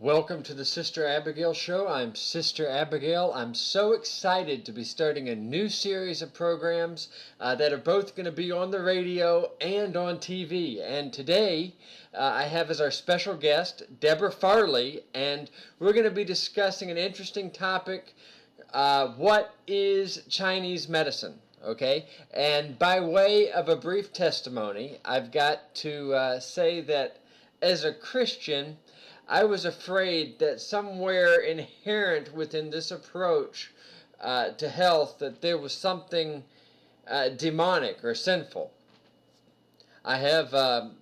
Welcome to the Sister Abigail Show. I'm Sister Abigail. I'm so excited to be starting a new series of programs that are both going to be on the radio and on TV. And today I have as our special guest Deborah Farley, and we're going to be discussing an interesting topic. What is Chinese medicine? Okay, and by way of a brief testimony, I've got to say that as a Christian, I was afraid that somewhere inherent within this approach to health that there was something demonic or sinful. I have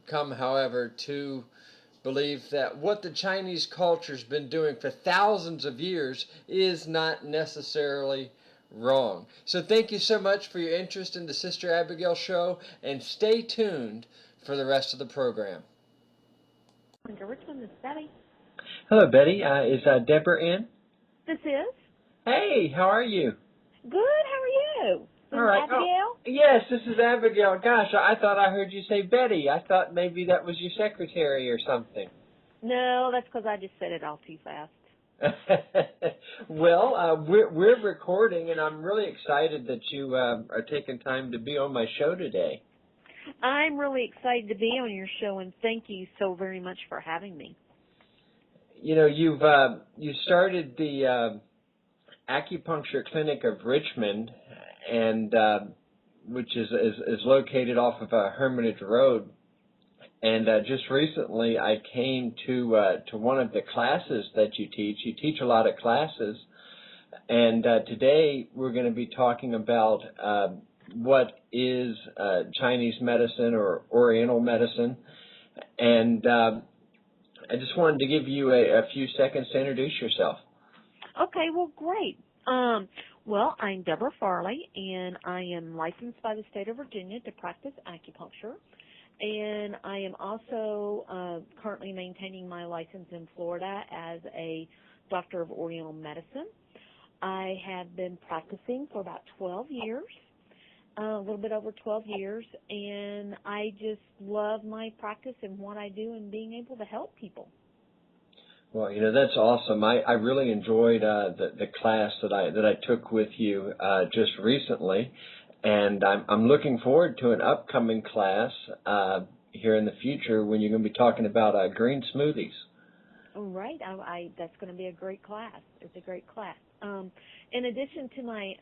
come, however, to believe that what the Chinese culture's been doing for thousands of years is not necessarily wrong. So thank you so much for your interest in the Sister Abigail Show, and stay tuned for the rest of the program. Richmond, this is Debi. Hello, Betty. Is Deborah in? This is. Hey, how are you? Good, how are you? This All right. Abigail? Oh, yes, this is Abigail. Gosh, I thought I heard you say Betty. I thought maybe that was your secretary or something. No, that's because I just said it all too fast. Well, we're recording, and I'm really excited that you are taking time to be on my show today. I'm really excited to be on your show, and thank you so very much for having me. You know, you started the acupuncture clinic of Richmond, and which is located off of Hermitage Road. And just recently, I came to one of the classes that you teach. You teach a lot of classes, and today we're going to be talking about what is Chinese medicine or Oriental medicine, and I just wanted to give you a few seconds to introduce yourself. Okay, well, great. Well, I'm Deborah Farley, and I am licensed by the state of Virginia to practice acupuncture. And I am also currently maintaining my license in Florida as a doctor of Oriental medicine. I have been practicing for about 12 years, a little bit over 12 years, and I just love my practice and what I do and being able to help people. Well, you know, that's awesome. I really enjoyed the class that I took with you just recently. And I'm looking forward to an upcoming class here in the future when you're going to be talking about green smoothies. All right. That's going to be a great class. It's a great class. In addition to my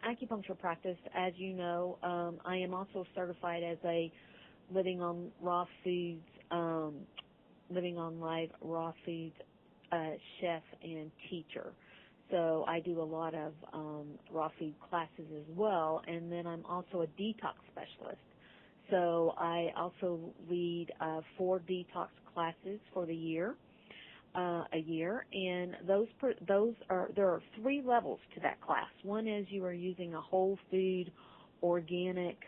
acupuncture practice, as you know, I am also certified as a living on raw foods, living on live raw foods chef and teacher. So I do a lot of raw food classes as well, and then I'm also a detox specialist. So I also lead 4 detox classes for the year, and there are 3 levels to that class. One is you are using a whole food, organic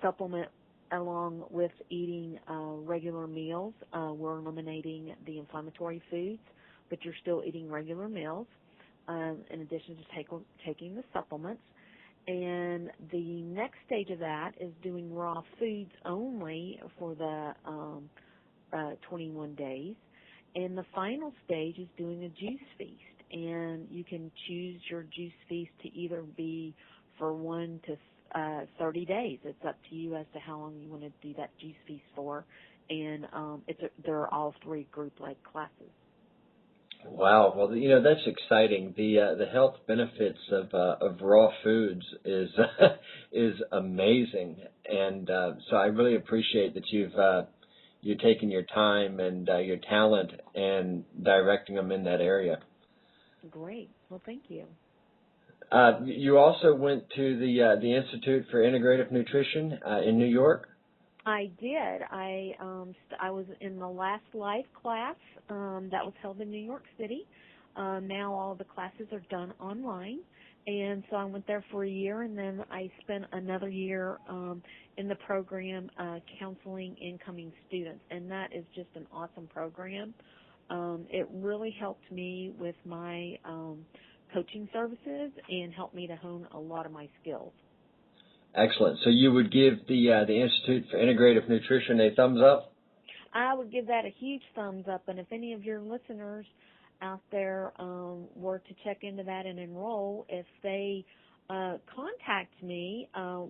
supplement along with eating regular meals. We're eliminating the inflammatory foods, but you're still eating regular meals, in addition to taking the supplements. And the next stage of that is doing raw foods only for the 21 days. And the final stage is doing a juice feast. And you can choose your juice feast to either be for 1 to 30 days. It's up to you as to how long you want to do that juice feast for. And there are all 3 group-led classes. Wow, well, you know, that's exciting. The health benefits of raw foods is is amazing, and so I really appreciate that you're taking your time and your talent and directing them in that area. Great. Well, thank you. You also went to the Institute for Integrative Nutrition in New York? I did. I was in the last live class that was held in New York City. Now all the classes are done online, and so I went there for a year, and then I spent another year in the program counseling incoming students, and that is just an awesome program. It really helped me with my coaching services and helped me to hone a lot of my skills. Excellent. So you would give the Institute for Integrative Nutrition a thumbs up? I would give that a huge thumbs up. And if any of your listeners out there were to check into that and enroll, if they contact me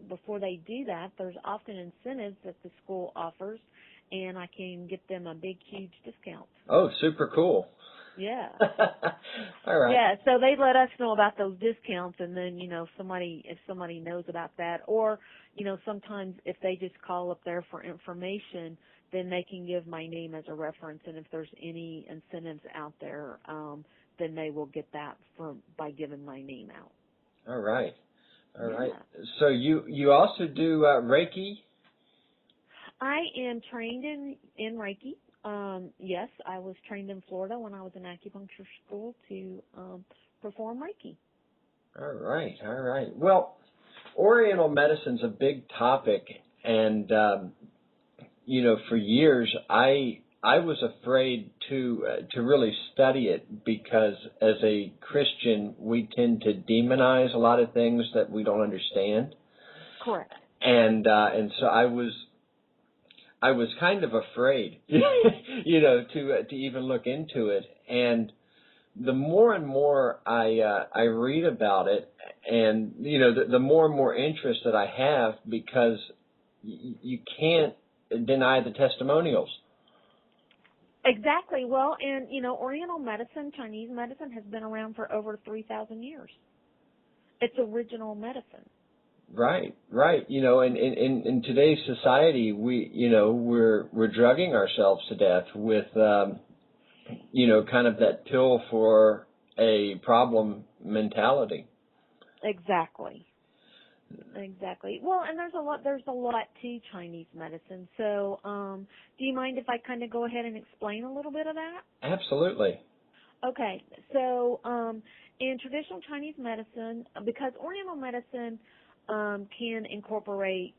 before they do that, there's often incentives that the school offers, and I can get them a big, huge discount. Oh, super cool. Yeah. All right. Yeah, so they let us know about those discounts, and then, if somebody knows about that, or, sometimes if they just call up there for information, then they can give my name as a reference, and if there's any incentives out there, then they will get that by giving my name out. All right. All Yeah. right. So you also do Reiki? I am trained in Reiki. Yes, I was trained in Florida when I was in acupuncture school to perform Reiki. All right. All right. Well, Oriental medicine's a big topic, and for years I was afraid to really study it, because as a Christian we tend to demonize a lot of things that we don't understand. Correct. And so I was kind of afraid, to even look into it. And the more and more I read about it, and the more and more interest that I have, because you can't deny the testimonials. Exactly. Well, and Oriental medicine, Chinese medicine, has been around for over 3,000 years. It's original medicine. Right. In today's society, we're drugging ourselves to death with kind of that pill for a problem mentality. Exactly. Well, and there's a lot to Chinese medicine. So, do you mind if I kind of go ahead and explain a little bit of that? Absolutely. Okay. So, in traditional Chinese medicine, because Oriental medicine can incorporate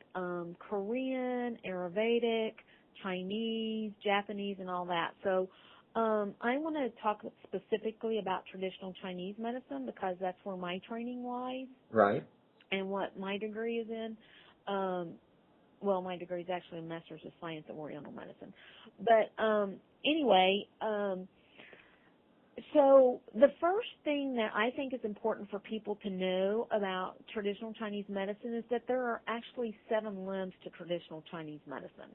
Korean, Ayurvedic, Chinese, Japanese, and all that. So, I want to talk specifically about traditional Chinese medicine, because that's where my training lies. Right. And what my degree is in. My degree is actually a Master's of Science in Oriental Medicine. But anyway, so the first thing that I think is important for people to know about traditional Chinese medicine is that there are actually 7 limbs to traditional Chinese medicine.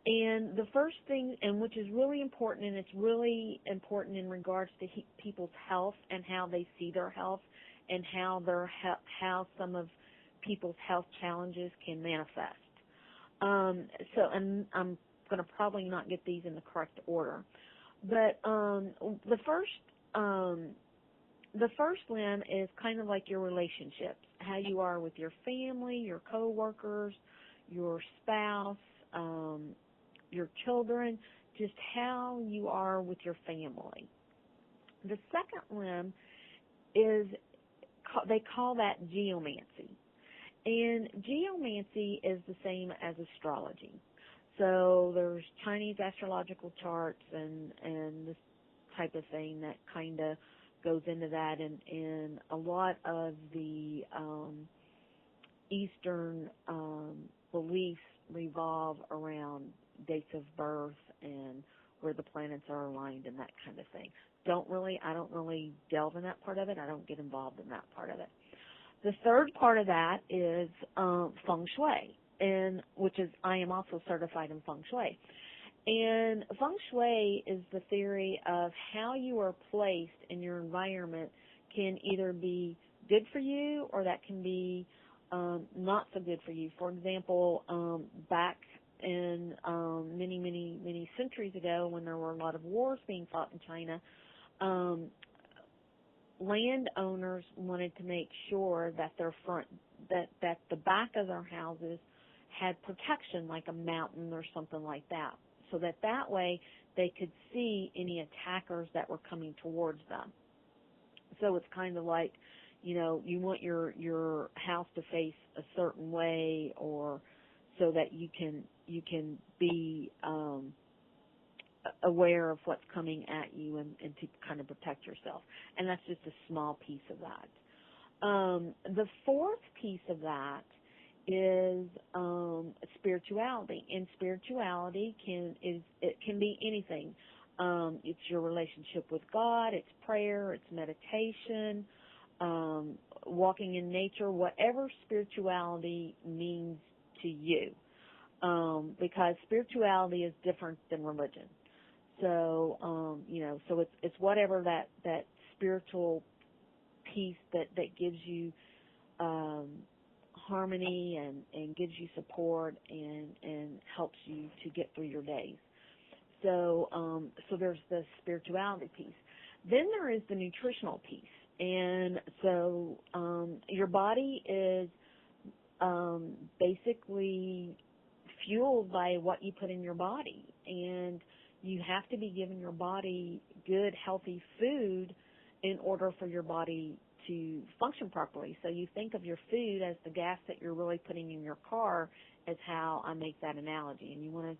And the first thing, and which is really important, and it's really important in regards to people's health and how they see their health, and how some of people's health challenges can manifest. And I'm going to probably not get these in the correct order, but the first limb is kind of like your relationships, how you are with your family, your coworkers, your spouse, your children, just how you are with your family. The second limb is, they call that geomancy. And geomancy is the same as astrology. So there's Chinese astrological charts and this type of thing that kind of goes into that. And a lot of the Eastern beliefs revolve around dates of birth and where the planets are aligned and that kind of thing. I don't really delve in that part of it. I don't get involved in that part of it. The third part of that is Feng Shui, I am also certified in Feng Shui. And Feng Shui is the theory of how you are placed in your environment can either be good for you, or that can be not so good for you. For example, back in many centuries ago, when there were a lot of wars being fought in China, landowners wanted to make sure that that the back of their houses had protection, like a mountain or something like that, so that way they could see any attackers that were coming towards them. So it's kind of like, you want your house to face a certain way, or so that you can be aware of what's coming at you and to kind of protect yourself. And that's just a small piece of that. The fourth piece of that is spirituality, and spirituality can be anything. It's your relationship with God, it's prayer, it's meditation, walking in nature, whatever spirituality means to you, because spirituality is different than religion. So, so it's whatever that spiritual piece that gives you harmony and gives you support and helps you to get through your days. So there's the spirituality piece. Then there is the nutritional piece. And so your body is basically fueled by what you put in your body. And you have to be giving your body good, healthy food in order for your body to function properly. So you think of your food as the gas that you're really putting in your car, is how I make that analogy. And you want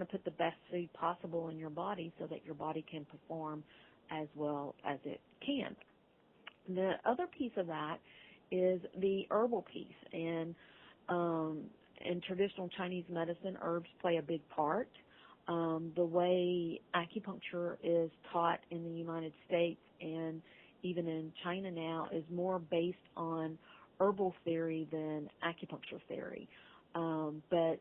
to put the best food possible in your body so that your body can perform as well as it can. The other piece of that is the herbal piece. And in traditional Chinese medicine, herbs play a big part. The way acupuncture is taught in the United States and even in China now is more based on herbal theory than acupuncture theory. But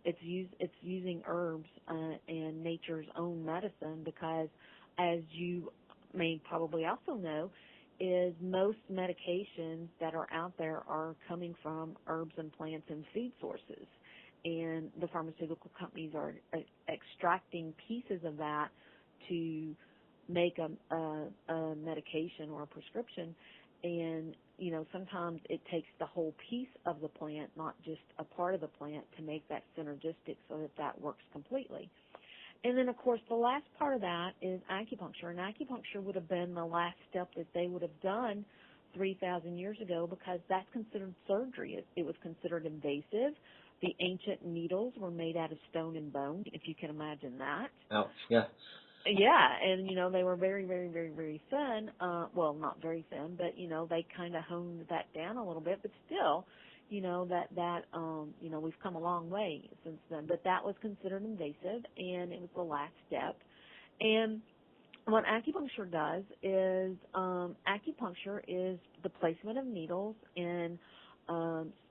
it's using herbs and nature's own medicine, because, as you may probably also know, is most medications that are out there are coming from herbs and plants and food sources. And the pharmaceutical companies are extracting pieces of that to make a medication or a prescription. And, sometimes it takes the whole piece of the plant, not just a part of the plant, to make that synergistic so that works completely. And then, of course, the last part of that is acupuncture. And acupuncture would have been the last step that they would have done 3,000 years ago, because that's considered surgery. It was considered invasive. The ancient needles were made out of stone and bone, if you can imagine that. Ouch, yeah. Yeah, and, they were very, very, very, very thin. Well, not very thin, but, they kind of honed that down a little bit. But still, we've come a long way since then. But that was considered invasive, and it was the last step. And what acupuncture does is acupuncture is the placement of needles in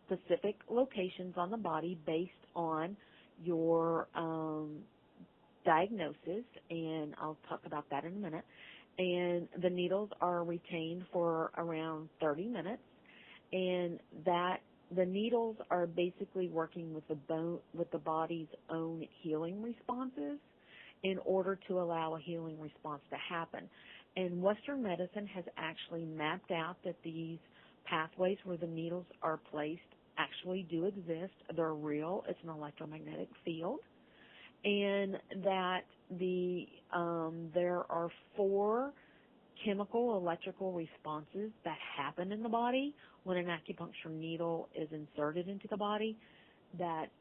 specific locations on the body based on your diagnosis, and I'll talk about that in a minute. And the needles are retained for around 30 minutes, and that the needles are basically working with the body's own healing responses in order to allow a healing response to happen. And Western medicine has actually mapped out that these pathways where the needles are placed actually do exist. They're real. It's an electromagnetic field. And that there are 4 chemical electrical responses that happen in the body when an acupuncture needle is inserted into the body that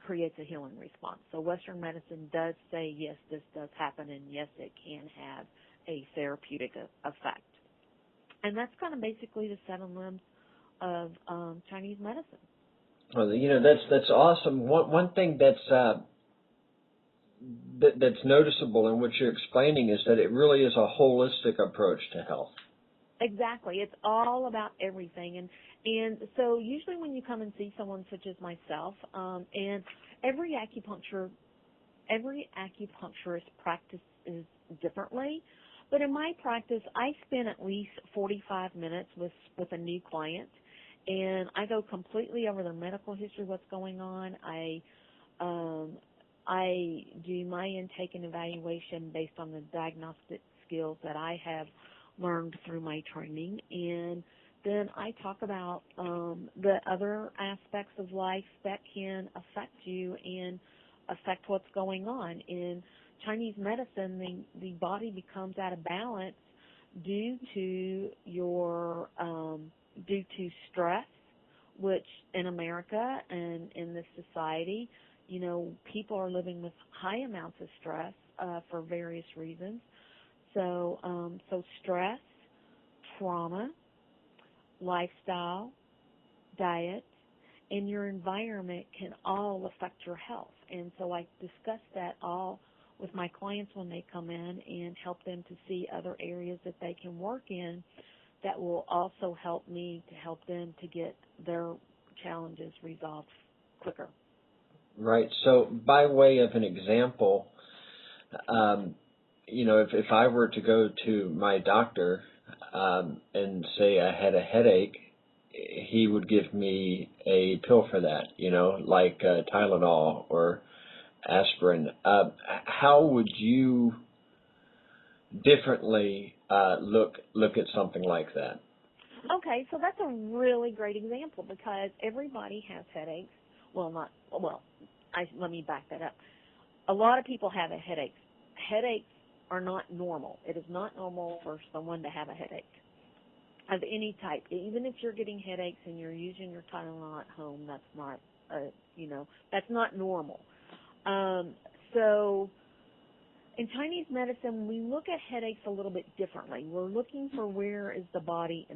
creates a healing response. So Western medicine does say, yes, this does happen, and yes, it can have a therapeutic effect. And that's kind of basically the 7 limbs of Chinese medicine. Well, that's awesome. One thing that's noticeable in what you're explaining is that it really is a holistic approach to health. Exactly. It's all about everything. And so usually when you come and see someone such as myself, and every acupuncturist practices differently, but in my practice, I spend at least 45 minutes with a new client, and I go completely over their medical history, what's going on. I do my intake and evaluation based on the diagnostic skills that I have learned through my training, and then I talk about the other aspects of life that can affect you and affect what's going on. In Chinese medicine, the body becomes out of balance due to stress, which in America and in this society, people are living with high amounts of stress for various reasons. So stress, trauma, lifestyle, diet, and your environment can all affect your health. And so I discuss that all with my clients when they come in and help them to see other areas that they can work in that will also help me to help them to get their challenges resolved quicker. Right. So by way of an example, if I were to go to my doctor and say I had a headache, he would give me a pill for that, like Tylenol or aspirin. How would you differently look at something like that? Okay, so that's a really great example because everybody has headaches. Let me back that up. A lot of people have headaches. Headaches are not normal. It is not normal for someone to have a headache of any type. Even if you're getting headaches and you're using your Tylenol at home, that's not, that's not normal. So in Chinese medicine, we look at headaches a little bit differently. We're looking for where is the body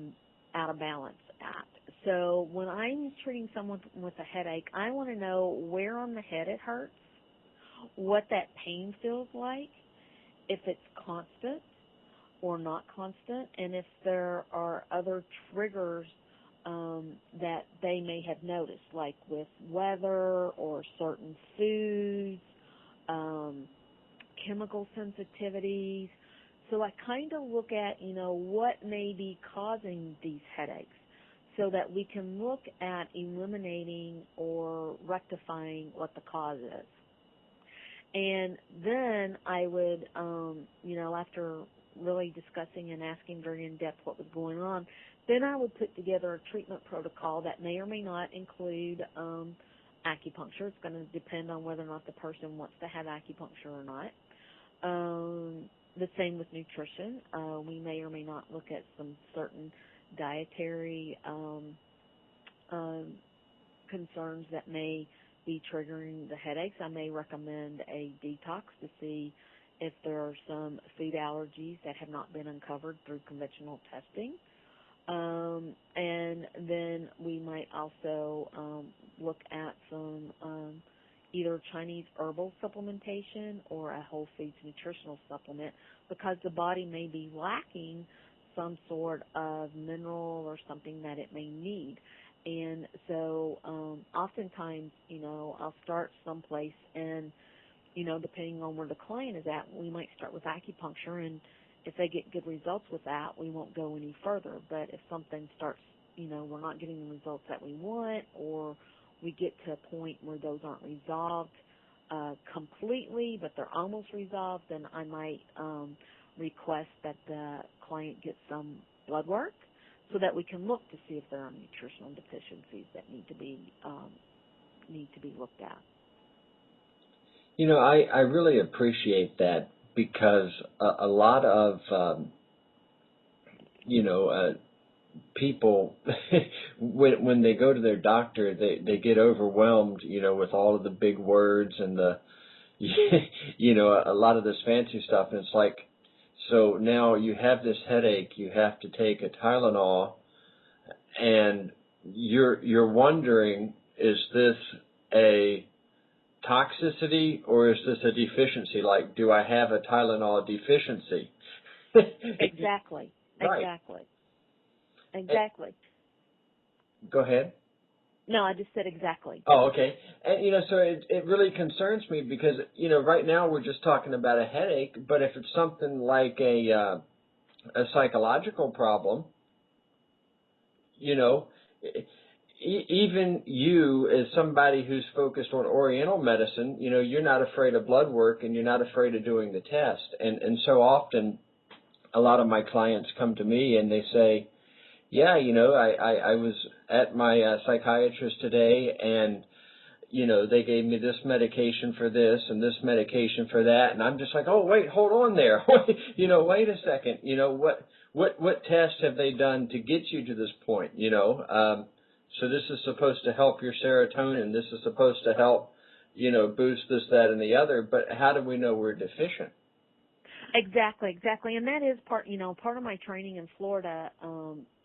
out of balance at. So when I'm treating someone with a headache, I want to know where on the head it hurts, what that pain feels like, if it's constant or not constant, and if there are other triggers that they may have noticed, like with weather or certain foods, chemical sensitivities. So I kind of look at, what may be causing these headaches so that we can look at eliminating or rectifying what the cause is. And then I would, after really discussing and asking very in-depth what was going on, then I would put together a treatment protocol that may or may not include acupuncture. It's going to depend on whether or not the person wants to have acupuncture or not. The same with nutrition. We may or may not look at some certain dietary concerns that may be triggering the headaches. I may recommend a detox to see if there are some food allergies that have not been uncovered through conventional testing. And then we might also look at some either Chinese herbal supplementation or a whole foods nutritional supplement because the body may be lacking some sort of mineral or something that it may need. And so oftentimes, I'll start someplace and, depending on where the client is at, we might start with acupuncture, and if they get good results with that, we won't go any further. But if something starts, we're not getting the results that we want, or we get to a point where those aren't resolved completely, but they're almost resolved, then I might request that the client get some blood work so that we can look to see if there are nutritional deficiencies that need to be looked at. I really appreciate that because a lot of people when they go to their doctor, they get overwhelmed, with all of the big words and the a lot of this fancy stuff, and it's like, so now you have this headache, you have to take a Tylenol, and you're wondering, is this a toxicity or is this a deficiency? Like, do I have a Tylenol deficiency? Exactly. Right. Exactly. Go ahead. No, I just said exactly. Oh, okay. And, so it really concerns me because, right now we're just talking about a headache, but if it's something like a psychological problem, even you as somebody who's focused on Oriental medicine, you're not afraid of blood work and you're not afraid of doing the test. And so often a lot of my clients come to me and they say, yeah, I was at my psychiatrist today and, they gave me this medication for this and this medication for that. And I'm just like, oh, wait, hold on there. Wait a second. What tests have they done to get you to this point? So this is supposed to help your serotonin. This is supposed to help, boost this, that, and the other. But how do we know we're deficient? Exactly. And that is part of my training in Florida.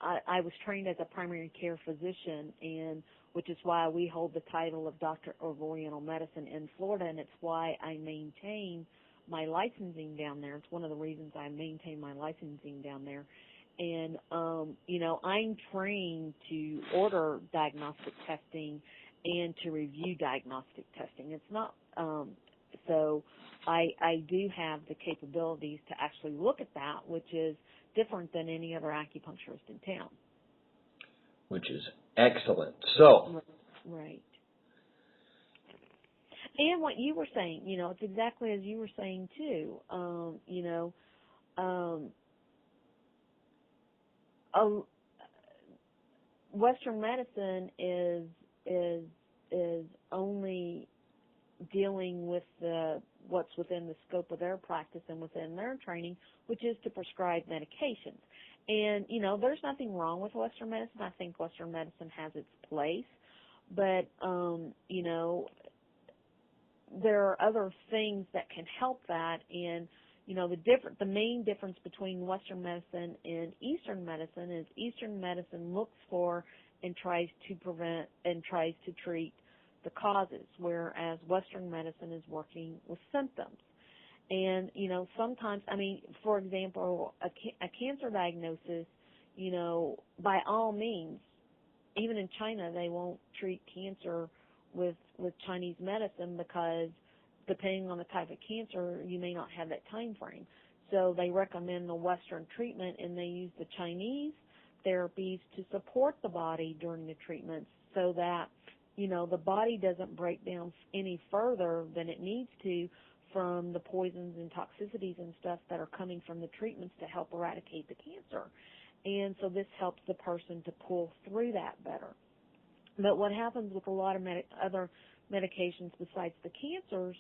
I was trained as a primary care physician, and which is why we hold the title of Doctor of Oriental Medicine in Florida, and it's why I maintain my licensing down there. It's one of the reasons I maintain my licensing down there. And, I'm trained to order diagnostic testing and to review diagnostic testing. It's not, so I do have the capabilities to actually look at that, which is different than any other acupuncturist in town. Which is excellent. So. Right. And what you were saying, it's exactly as you were saying too. Western medicine is only dealing with what's within the scope of their practice and within their training, which is to prescribe medications. And, there's nothing wrong with Western medicine. I think Western medicine has its place. But, there are other things that can help that. And, the main difference between Western medicine and Eastern medicine is Eastern medicine looks for and tries to prevent and tries to treat the causes, whereas Western medicine is working with symptoms. And, sometimes, for example, a cancer diagnosis, by all means, even in China, they won't treat cancer with Chinese medicine because depending on the type of cancer, you may not have that time frame. So they recommend the Western treatment, and they use the Chinese therapies to support the body during the treatments so that, the body doesn't break down any further than it needs to from the poisons and toxicities and stuff that are coming from the treatments to help eradicate the cancer. And so this helps the person to pull through that better. But what happens with a lot of other medications besides the cancers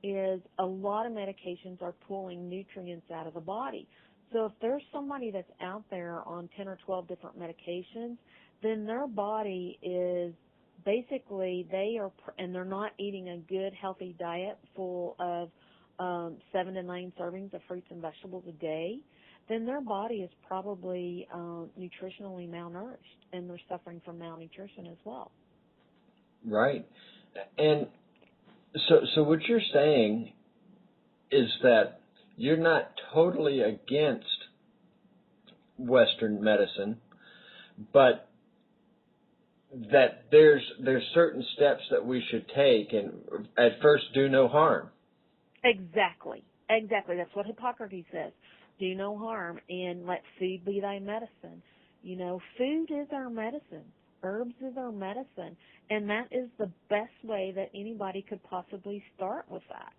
is a lot of medications are pulling nutrients out of the body. So if there's somebody that's out there on 10 or 12 different medications, then their body is basically and they're not eating a good, healthy diet full of 7 to 9 servings of fruits and vegetables a day, then their body is probably nutritionally malnourished, and they're suffering from malnutrition as well. Right. And so what you're saying is that you're not totally against Western medicine, but that there's certain steps that we should take and at first do no harm. Exactly. That's what Hippocrates says. Do no harm and let food be thy medicine. Food is our medicine. Herbs is our medicine. And that is the best way that anybody could possibly start with that.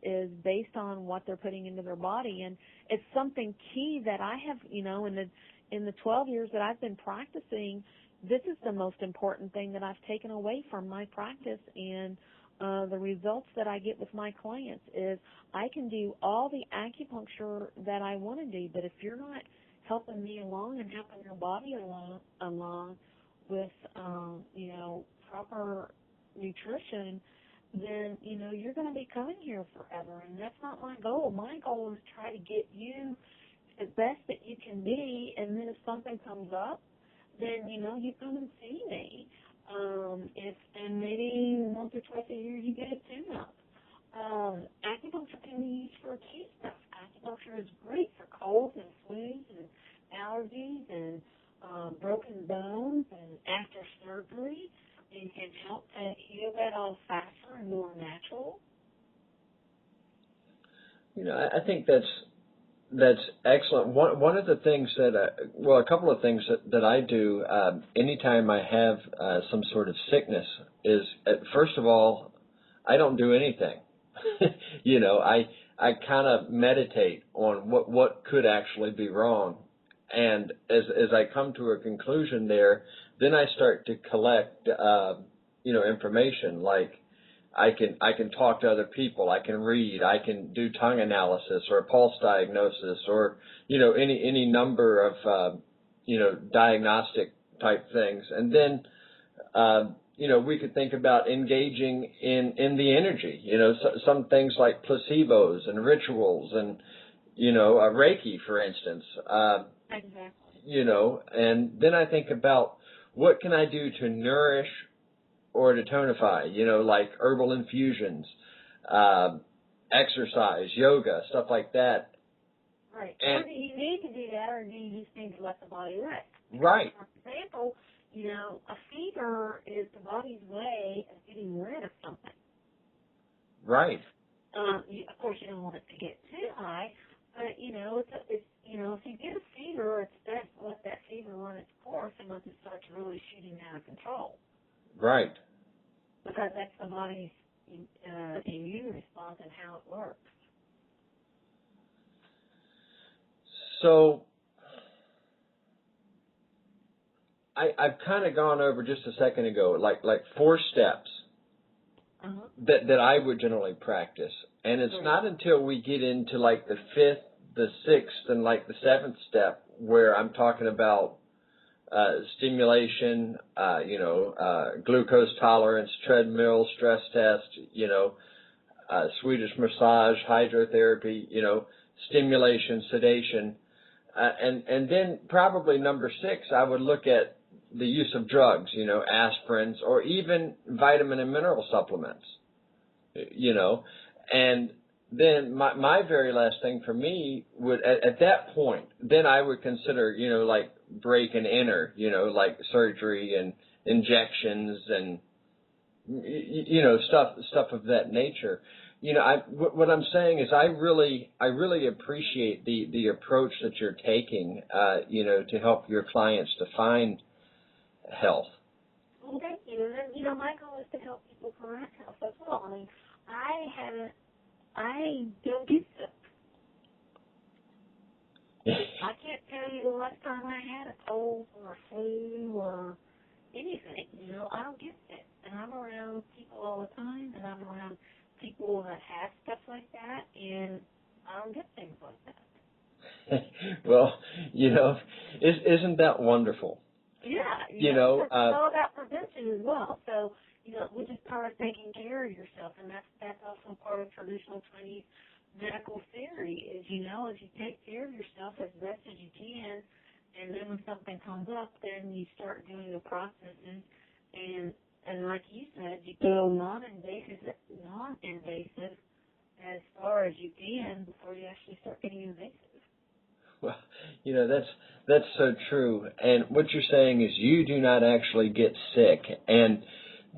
Is based on what they're putting into their body. And it's something key that I have, in the 12 years that I've been practicing, this is the most important thing that I've taken away from my practice and the results that I get with my clients is I can do all the acupuncture that I want to do, but if you're not helping me along and helping your body along with, proper nutrition, then, you're going to be coming here forever, and that's not my goal. My goal is to try to get you as best that you can be, and then if something comes up, then, you come and see me. And maybe once or twice a year you get a tune-up. Acupuncture can be used for acute stuff. Acupuncture is great for colds and flus and allergies and broken bones and after surgery. And can help to heal that all faster and more natural. I think that's excellent. One of the things that, a couple of things that I do anytime I have some sort of sickness is, first of all, I don't do anything. I kind of meditate on what could actually be wrong. And as I come to a conclusion there, then I start to collect, information like I can talk to other people, I can read, I can do tongue analysis or pulse diagnosis or, any number of, diagnostic type things. And then, we could think about engaging in the energy, some things like placebos and rituals and, Reiki, for instance. Exactly. And then I think about what can I do to nourish or to tonify, like herbal infusions, exercise, yoga, stuff like that. Right. And or do you need to do that, or do you just need to let the body rest? right. For example, a fever is the body's way of getting rid of something. Right. Of course, you don't want it to get too high, but it's if you get a fever, it's best to let that fever run its course unless it starts really shooting out of control. Right. Because that's the body's immune response and how it works. So I've kind of gone over just a second ago, like 4 steps that I would generally practice. And it's not until we get into like the 5th, the 6th, and like the 7th step where I'm talking about stimulation, glucose tolerance, treadmill, stress test, Swedish massage, hydrotherapy, stimulation, sedation. And then probably number 6, I would look at the use of drugs, aspirins, or even vitamin and mineral supplements, and then my very last thing for me would, at that point, then I would consider, like break and enter, like surgery and injections and, stuff of that nature. What I'm saying is I really appreciate the approach that you're taking, to help your clients to find health. Well, thank you. And, my goal is to help people find health as well. I mean, I don't get sick. I can't tell you the last time I had a cold or a flu or anything. I don't get sick. And I'm around people all the time, and I'm around people that have stuff like that, and I don't get things like that. Well, isn't that wonderful? Yeah, it's all about prevention as well. So, which is part of taking care of yourself, and that's also part of traditional Chinese medical theory. Is as you take care of yourself as best as you can, and then when something comes up, then you start doing the processes, and like you said, you go non-invasive as far as you can before you actually start getting invasive. Well, that's so true. And what you're saying is you do not actually get sick, and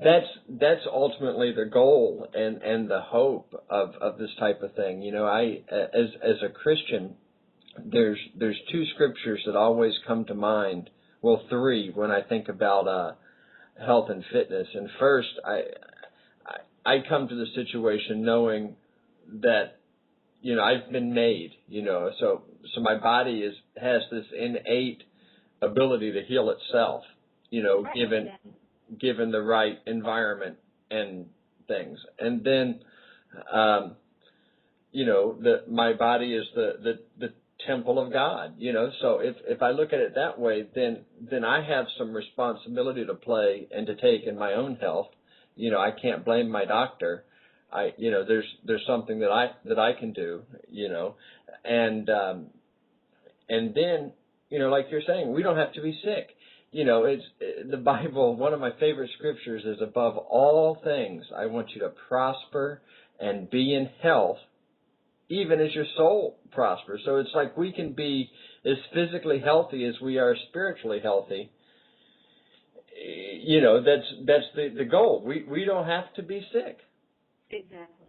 that's ultimately the goal and the hope of this type of thing. I as a Christian, there's 2 scriptures that always come to mind. Well, 3 when I think about health and fitness. And first, I come to the situation knowing that I've been made, so my body has this innate ability to heal itself, given the right environment and things. And then, my body is the temple of God, so if I look at it that way, then I have some responsibility to play and to take in my own health. I can't blame my doctor. There's something that I can do, and then, like you're saying, we don't have to be sick. It's the Bible. One of my favorite scriptures is, above all things, I want you to prosper and be in health, even as your soul prospers. So it's like we can be as physically healthy as we are spiritually healthy. That's the goal. We don't have to be sick. Exactly.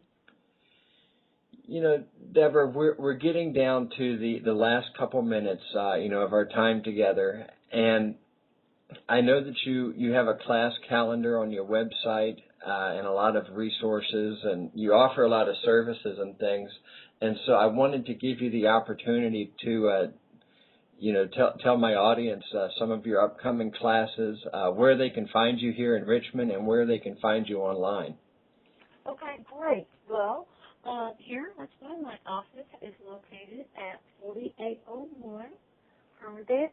Deborah, we're getting down to the last couple minutes, of our time together, and I know that you have a class calendar on your website and a lot of resources, and you offer a lot of services and things, and so I wanted to give you the opportunity to, tell my audience some of your upcoming classes, where they can find you here in Richmond, and where they can find you online. Okay, great. Well, here in Richmond, my office is located at 4801 Hermitage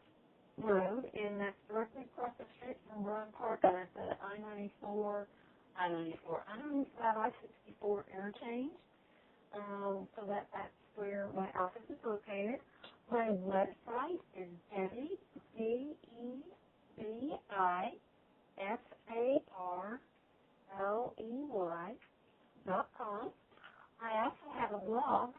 Road, and that's directly across the street from Brown Park at the I-94, I-65, I-64 interchange. So that's where my office is located. My website is Debi, BIFARLEY.com. I also have a blog,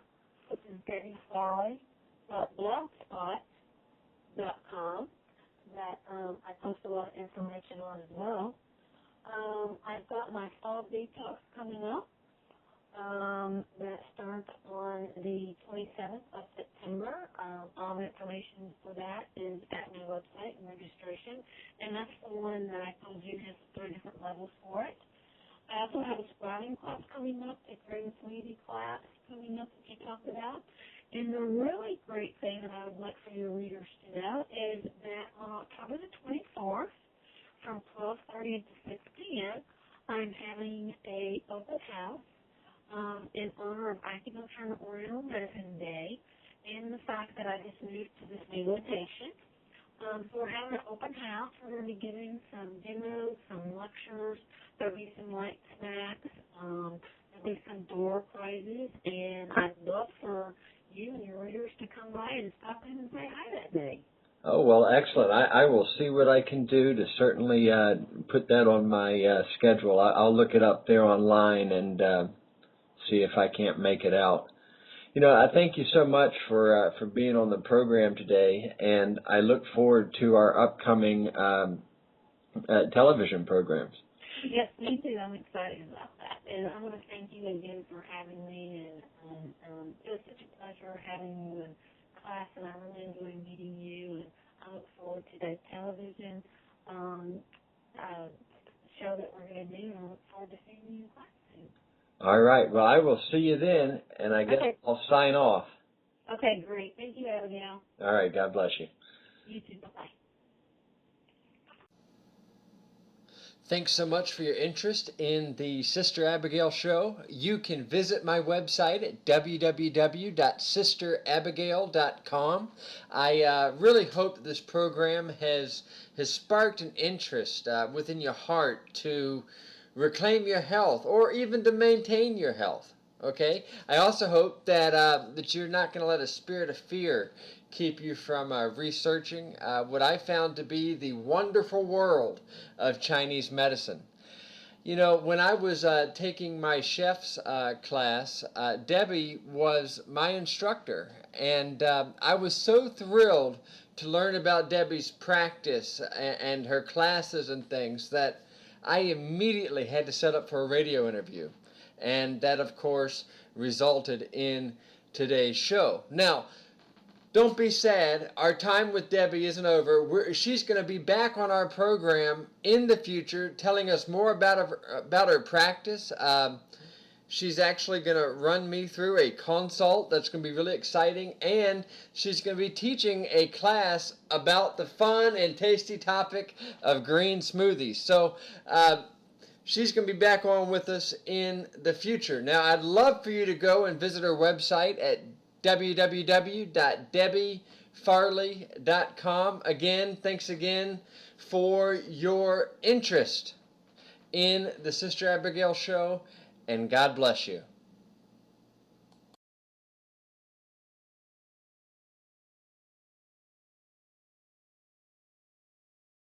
which is DebiFarley.blogspot.com, that I post a lot of information on as well. I've got my fall detox coming up. That starts on the 27th of September. All the information for that is at my website and registration. And that's the one that I told you has 3 different levels for it. I also have a sprouting class coming up, a green smoothie class coming up that you talked about. And the really great thing that I would like for your readers to know is that on October the 24th, from 12:30 to 6 p.m., I'm having a open house in honor of Acupuncture and Oriental Medicine Day and the fact that I just moved to this new location. So we're having an open house. We're going to be giving some demos, some lectures. There'll be some light snacks. There'll be some door prizes. And I'd love for you and your readers to come by and stop in and say hi that day. Oh, well, excellent. I will see what I can do to certainly put that on my schedule. I'll look it up there online and see if I can't make it out. You know, I thank you so much for being on the program today, and I look forward to our upcoming television programs. Yes, me too. I'm excited about that. And I want to thank you again for having me. And it was such a pleasure having you in class, and I really enjoyed meeting you. And I look forward to the television show that we're going to do, and I look forward to seeing you in class soon. All right. Well, I will see you then, and I guess I'll sign off. Okay, great. Thank you, Abigail. All right. God bless you. You too. Bye-bye. Thanks so much for your interest in the Sister Abigail Show. You can visit my website at www.sisterabigail.com. I really hope that this program has sparked an interest within your heart to reclaim your health or even to maintain your health. Okay? I also hope that that you're not going to let a spirit of fear keep you from researching what I found to be the wonderful world of Chinese medicine. You know, when I was taking my chef's class, Debi was my instructor, and I was so thrilled to learn about Debi's practice and her classes and things that I immediately had to set up for a radio interview. And that, of course, resulted in today's show. Now, don't be sad. Our time with Debi isn't over. She's going to be back on our program in the future telling us more about her practice. She's actually going to run me through a consult that's going to be really exciting, and she's going to be teaching a class about the fun and tasty topic of green smoothies. So she's going to be back on with us in the future. Now, I'd love for you to go and visit her website at www.debifarley.com. Again, thanks again for your interest in the Sister Abigail Show, and God bless you.